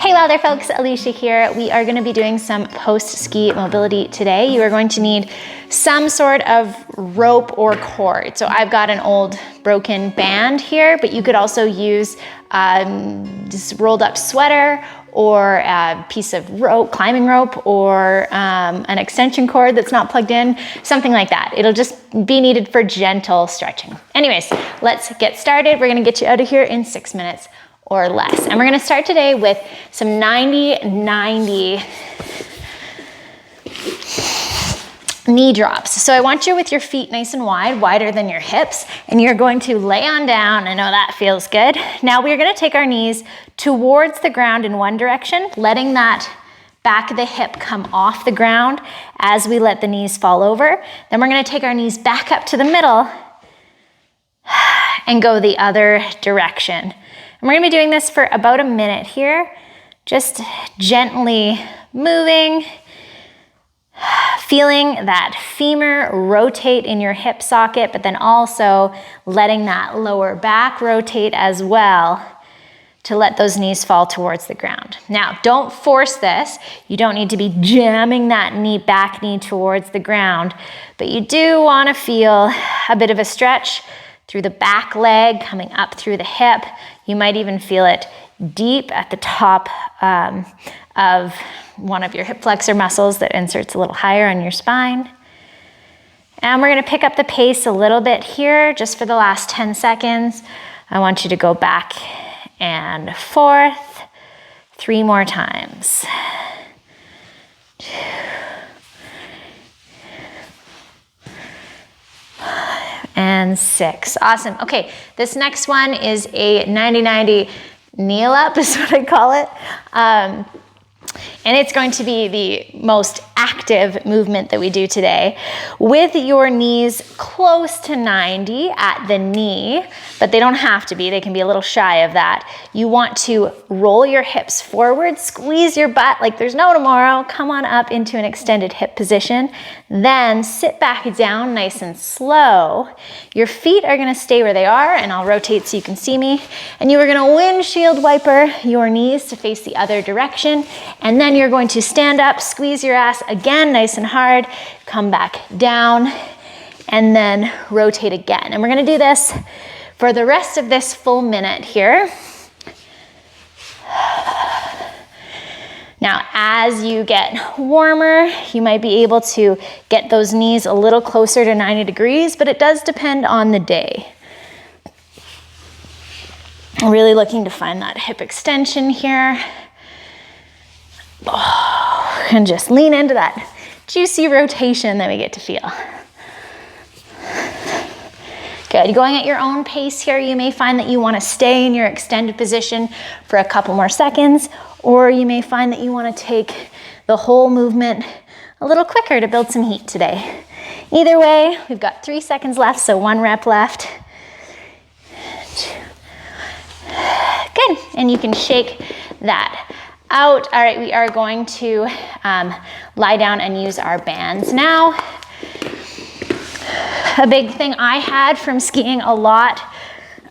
Hey WILDR folks, Alicia here. We are going to be doing some post-ski mobility today. You are going to need some sort of rope or cord. So I've got an old broken band here, but you could also use just rolled up sweater or a piece of rope, climbing rope, or an extension cord that's not plugged in, something like that. It'll just be needed for gentle stretching. Anyways, let's get started. We're gonna get you out of here in 6 minutes or less. And we're gonna start today with some 90-90 knee drops. So I want you with your feet nice and wide, wider than your hips, and you're going to lay on down. I know that feels good. Now we're gonna take our knees towards the ground in one direction, letting that back of the hip come off the ground as we let the knees fall over. Then we're gonna take our knees back up to the middle and go the other direction. And we're gonna be doing this for about a minute here, just gently moving, feeling that femur rotate in your hip socket, but then also letting that lower back rotate as well to let those knees fall towards the ground. Now, don't force this. You don't need to be jamming that back knee towards the ground, but you do want to feel a bit of a stretch through the back leg, coming up through the hip. You might even feel it deep at the top of one of your hip flexor muscles that inserts a little higher on your spine. And we're gonna pick up the pace a little bit here, just for the last 10 seconds. I want you to go back and forth 3 more times. 2, and 6. Awesome. Okay, this next one is a 90-90 kneel up is what I call it. And it's going to be the most active movement that we do today, with your knees close to 90 at the knee, but they don't have to be. They can be a little shy of that. You want to roll your hips forward, squeeze your butt like there's no tomorrow. Come on up into an extended hip position. Then sit back down nice and slow. Your feet are gonna stay where they are, and I'll rotate so you can see me. And you are gonna windshield wiper your knees to face the other direction. And then you're going to stand up, squeeze your ass again, nice and hard, come back down, and then rotate again. And we're gonna do this for the rest of this full minute here. Now, as you get warmer, you might be able to get those knees a little closer to 90 degrees, but it does depend on the day. I'm really looking to find that hip extension here. Oh, and just lean into that juicy rotation that we get to feel. Good, going at your own pace here. You may find that you want to stay in your extended position for a couple more seconds, or you may find that you want to take the whole movement a little quicker to build some heat today. Either way, we've got 3 seconds left, so 1 rep left. Good, and you can shake that out. All right, we are going to lie down and use our bands now. A big thing I had from skiing a lot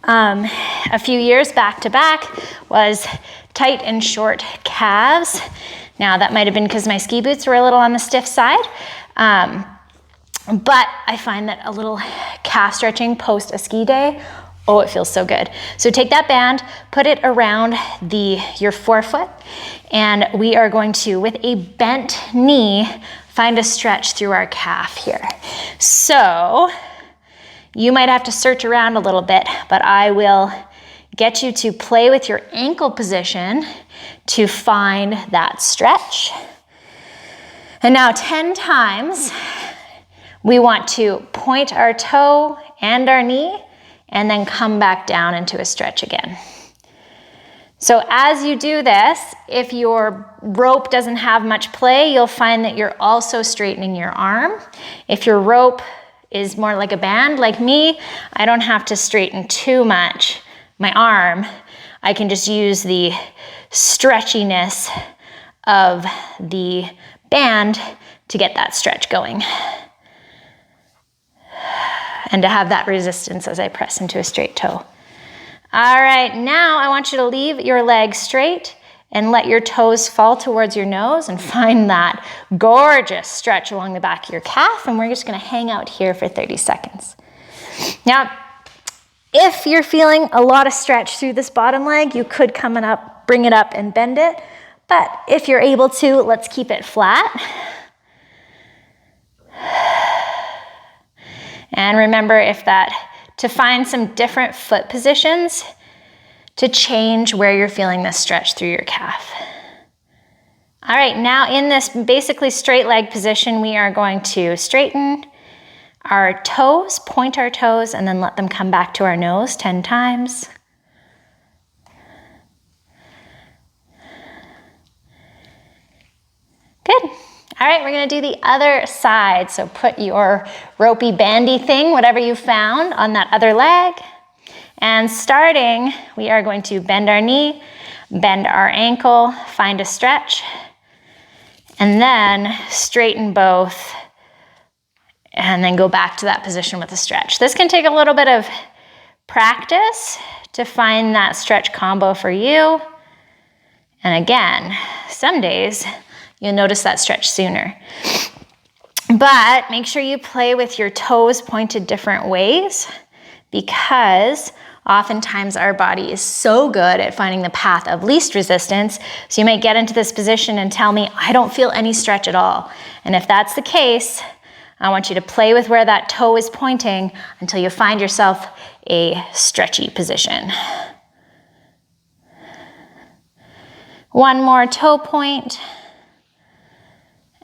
a few years back to back was tight and short calves. Now that might have been because my ski boots were a little on the stiff side, but I find that a little calf stretching post a ski day, oh, it feels so good. So take that band, put it around your forefoot, and we are going to, with a bent knee, find a stretch through our calf here. So you might have to search around a little bit, but I will get you to play with your ankle position to find that stretch. And now 10 times, we want to point our toe and our knee, and then come back down into a stretch again. So as you do this, if your rope doesn't have much play, you'll find that you're also straightening your arm. If your rope is more like a band, like me, I don't have to straighten too much my arm. I can just use the stretchiness of the band to get that stretch going, and to have that resistance as I press into a straight toe. All right, now I want you to leave your legs straight and let your toes fall towards your nose and find that gorgeous stretch along the back of your calf. And we're just gonna hang out here for 30 seconds. Now, if you're feeling a lot of stretch through this bottom leg, you could come up, bring it up and bend it. But if you're able to, let's keep it flat. And remember to find some different foot positions to change where you're feeling this stretch through your calf. All right, now in this basically straight leg position, we are going to straighten our toes, point our toes, and then let them come back to our nose 10 times. Good. All right, we're gonna do the other side. So put your ropey bandy thing, whatever you found, on that other leg. And starting, we are going to bend our knee, bend our ankle, find a stretch, and then straighten both, and then go back to that position with a stretch. This can take a little bit of practice to find that stretch combo for you. And again, some days you'll notice that stretch sooner. But make sure you play with your toes pointed different ways, because oftentimes our body is so good at finding the path of least resistance. So you might get into this position and tell me, I don't feel any stretch at all. And if that's the case, I want you to play with where that toe is pointing until you find yourself a stretchy position. One more toe point.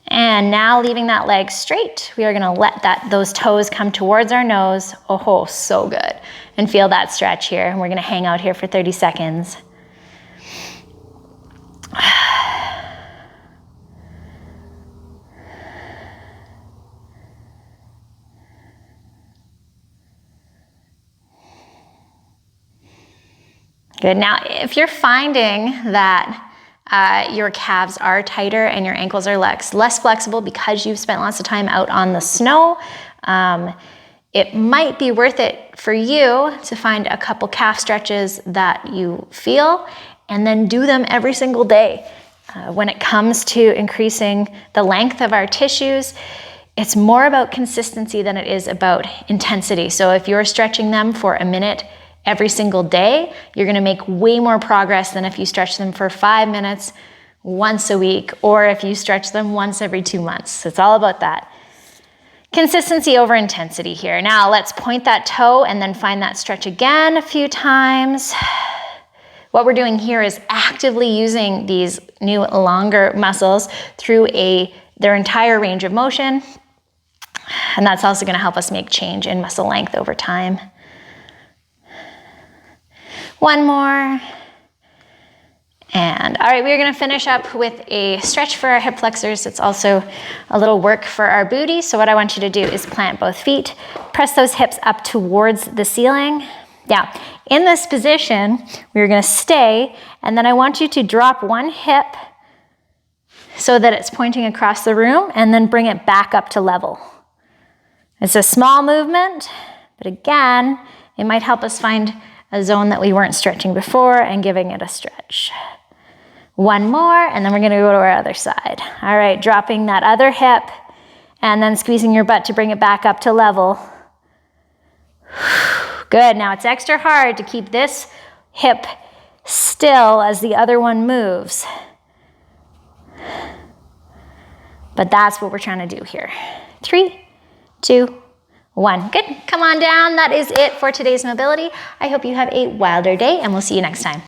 And now leaving that leg straight, we are gonna let those toes come towards our nose. Oh, so good. And feel that stretch here. And we're gonna hang out here for 30 seconds. Good. Now, if you're finding that your calves are tighter and your ankles are less flexible because you've spent lots of time out on the snow, it might be worth it for you to find a couple calf stretches that you feel and then do them every single day. When it comes to increasing the length of our tissues, it's more about consistency than it is about intensity. So if you're stretching them for a minute every single day, you're gonna make way more progress than if you stretch them for 5 minutes once a week, or if you stretch them once every 2 months. It's all about that. Consistency over intensity here. Now let's point that toe and then find that stretch again a few times. What we're doing here is actively using these new longer muscles through their entire range of motion. And that's also gonna help us make change in muscle length over time. One more. And all right, we're gonna finish up with a stretch for our hip flexors. It's also a little work for our booty. So what I want you to do is plant both feet, press those hips up towards the ceiling. Now, in this position, we're gonna stay, and then I want you to drop one hip so that it's pointing across the room, and then bring it back up to level. It's a small movement, but again, it might help us find a zone that we weren't stretching before and giving it a stretch. One more, and then we're gonna go to our other side. All right, dropping that other hip and then squeezing your butt to bring it back up to level. Good, now it's extra hard to keep this hip still as the other one moves. But that's what we're trying to do here. 3, 2, 1. Good, come on down. That is it for today's mobility. I hope you have a wilder day, and we'll see you next time.